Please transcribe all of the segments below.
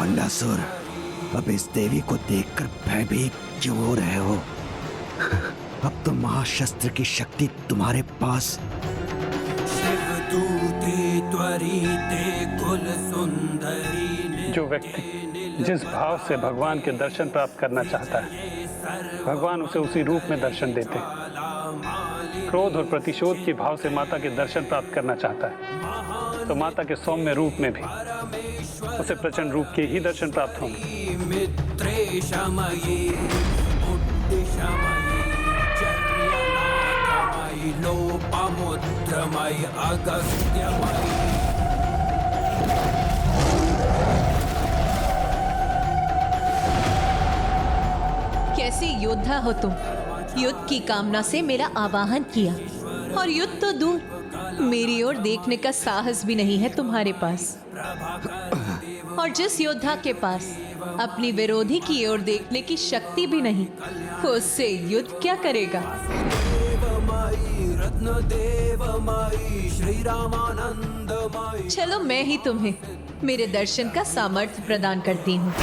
भंडासुर, अब इस देवी को देखकर भयभीत क्यों हो रहे हो? अब तो महाशस्त्र की शक्ति तुम्हारे पास। जो व्यक्ति जिस भाव से भगवान के दर्शन प्राप्त करना चाहता है, भगवान उसे उसी रूप में दर्शन देते हैं। क्रोध और प्रतिशोध के भाव से माता के दर्शन प्राप्त करना चाहता है, तो माता के सौम्य रूप में भी उसे प्रचंड रूप के ही दर्शन प्राप्त होंगे। कैसे योद्धा हो तुम? युद्ध की कामना से मेरा आवाहन किया, और युद्ध तो दूर, मेरी ओर देखने का साहस भी नहीं है तुम्हारे पास। और जिस योद्धा के पास अपनी विरोधी की ओर देखने की शक्ति भी नहीं, उससे युद्ध क्या करेगा? चलो मैं ही तुम्हें मेरे दर्शन का सामर्थ्य प्रदान करती हूँ।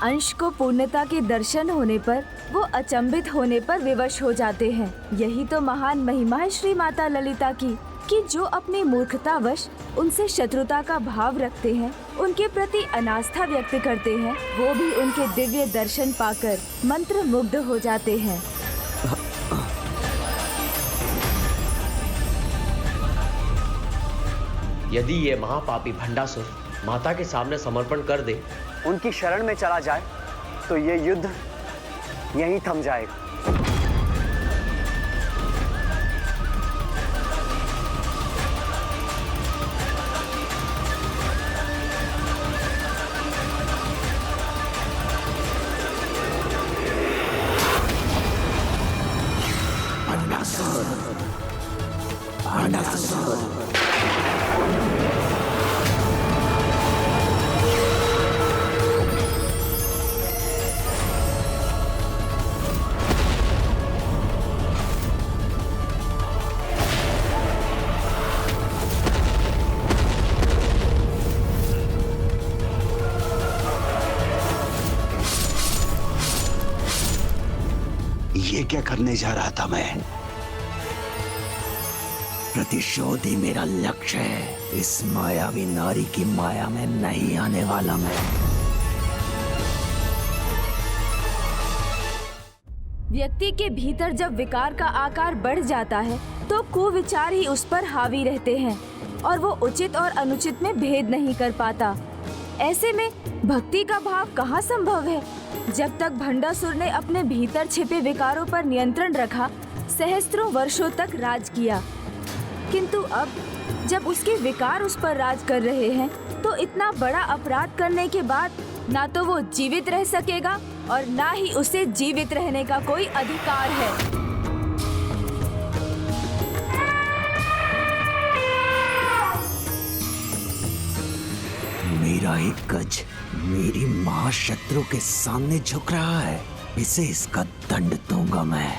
अंश को पूर्णता के दर्शन होने पर वो अचंभित होने पर विवश हो जाते हैं। यही तो महान महिमा है श्री माता ललिता की, कि जो अपनी मूर्खतावश उनसे शत्रुता का भाव रखते हैं, उनके प्रति अनास्था व्यक्त करते हैं, वो भी उनके दिव्य दर्शन पाकर मंत्र मुग्ध हो जाते हैं। यदि ये महापापी भंडासुर माता के सामने समर्पण कर दे, उनकी शरण में चला जाए, तो ये युद्ध यहीं थम जाएगा। ये क्या करने जा रहा था मैं? प्रतिशोध ही मेरा लक्ष्य है। इस मायावी नारी की माया में नहीं आने वाला मैं। व्यक्ति के भीतर जब विकार का आकार बढ़ जाता है, तो कुविचार ही उस पर हावी रहते हैं और वो उचित और अनुचित में भेद नहीं कर पाता। ऐसे में भक्ति का भाव कहाँ संभव है? जब तक भंडासुर ने अपने भीतर छिपे विकारों पर नियंत्रण रखा, सहस्त्रों वर्षों तक राज किया, किंतु अब जब उसके विकार उस पर राज कर रहे हैं, तो इतना बड़ा अपराध करने के बाद ना तो वो जीवित रह सकेगा और ना ही उसे जीवित रहने का कोई अधिकार है। मेरा एक गज मेरी महाशत्रु के सामने झुक रहा है। इसे इसका दंड दूंगा मैं।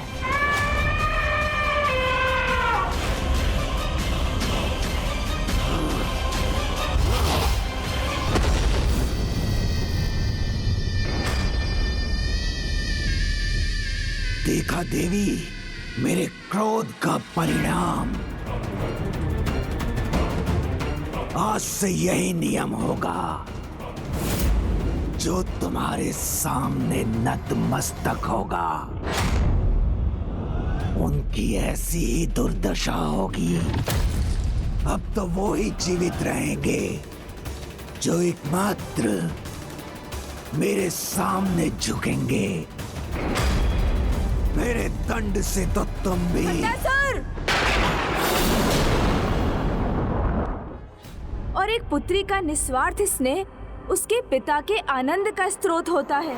देखा देवी, मेरे क्रोध का परिणाम। आज से यही नियम होगा। जो तुम्हारे सामने नतमस्तक होगा, उनकी ऐसी ही दुर्दशा होगी। अब तो वो ही जीवित रहेंगे जो एकमात्र मेरे सामने झुकेंगे। मेरे दंड से तो तुम भी। और एक पुत्री का निस्वार्थ स्नेह उसके पिता के आनंद का स्रोत होता है।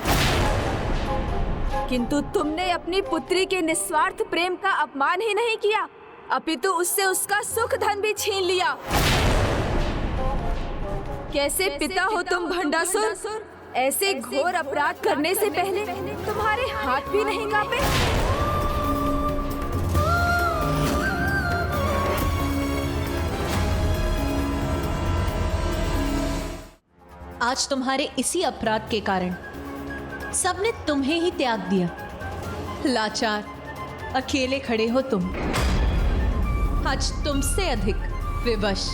किंतु तुमने अपनी पुत्री के निस्वार्थ प्रेम का अपमान ही नहीं किया, अपितु उससे उसका सुख धन भी छीन लिया। कैसे पिता हो तुम भंडासुर? ऐसे घोर अपराध करने से पहले तुम्हारे हाथ भी नहीं कांपे? आज तुम्हारे इसी अपराध के कारण सबने तुम्हें ही त्याग दिया। लाचार अकेले खड़े हो तुम। आज तुमसे अधिक विवश,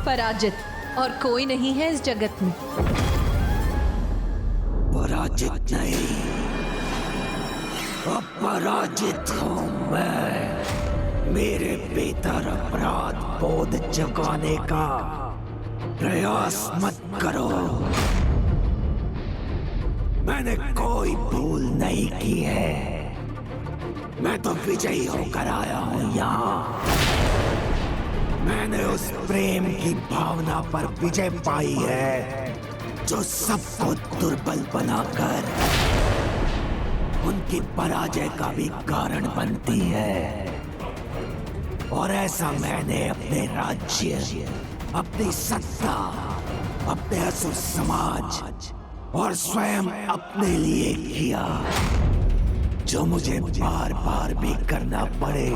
पराजित और कोई नहीं है इस जगत में। पराजित नहीं, अपराजित हूं मैं। मेरे भीतर अपराध बोध जगाने का प्रयास मत करो। मैंने कोई भूल नहीं की है। मैं तो विजयी होकर आया हूं यहाँ। मैंने उस प्रेम की भावना पर विजय पाई है जो सबको दुर्बल बनाकर उनकी पराजय का भी कारण बनती है। और ऐसा मैंने अपने राज्य, अपनी सत्ता, अपने असुर समाज और स्वयं अपने लिए किया। जो मुझे बार बार भी करना पड़े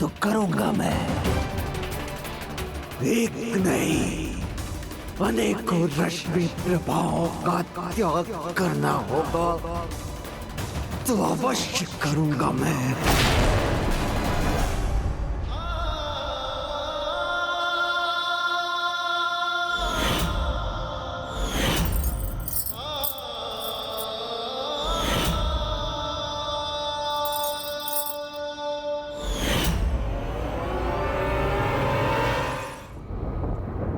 तो करूंगा मैं। एक नहीं, अनेकों रश्मि प्रभावों का त्याग करना होगा तो अवश्य करूंगा मैं।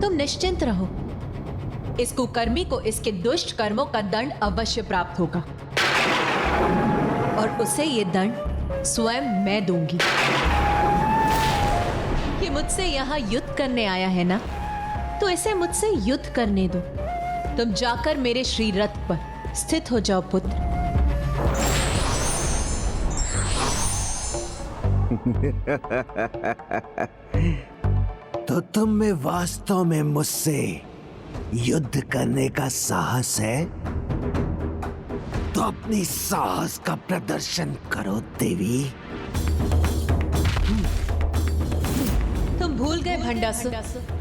तुम निश्चिंत रहो, इस कुकर्मी को इसके दुष्ट कर्मों का दंड अवश्य प्राप्त होगा और उसे ये दंड स्वयं मैं दूंगी। कि मुझसे यहां युद्ध करने आया है ना, तो इसे मुझसे युद्ध करने दो। तुम जाकर मेरे श्री रथ पर स्थित हो जाओ पुत्र। तो तुम में वास्तव में मुझसे युद्ध करने का साहस है? तो अपनी साहस का प्रदर्शन करो देवी। तुम भूल गए भंडासुर,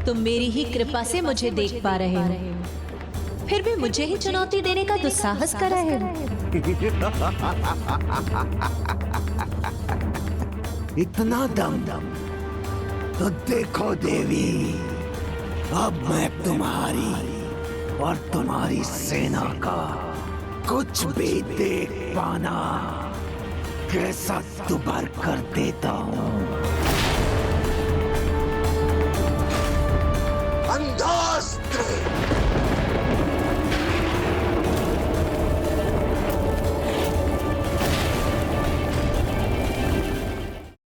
तुम मेरी ही कृपा से मुझे देख पा रहे हो, फिर भी मुझे ही चुनौती देने का दुस्साहस कर रहे हो। इतना दम तो देखो देवी, अब मैं तुम्हारी और तुम्हारी सेना का कुछ भी देख पाना कैसा दुबर कर देता हूं।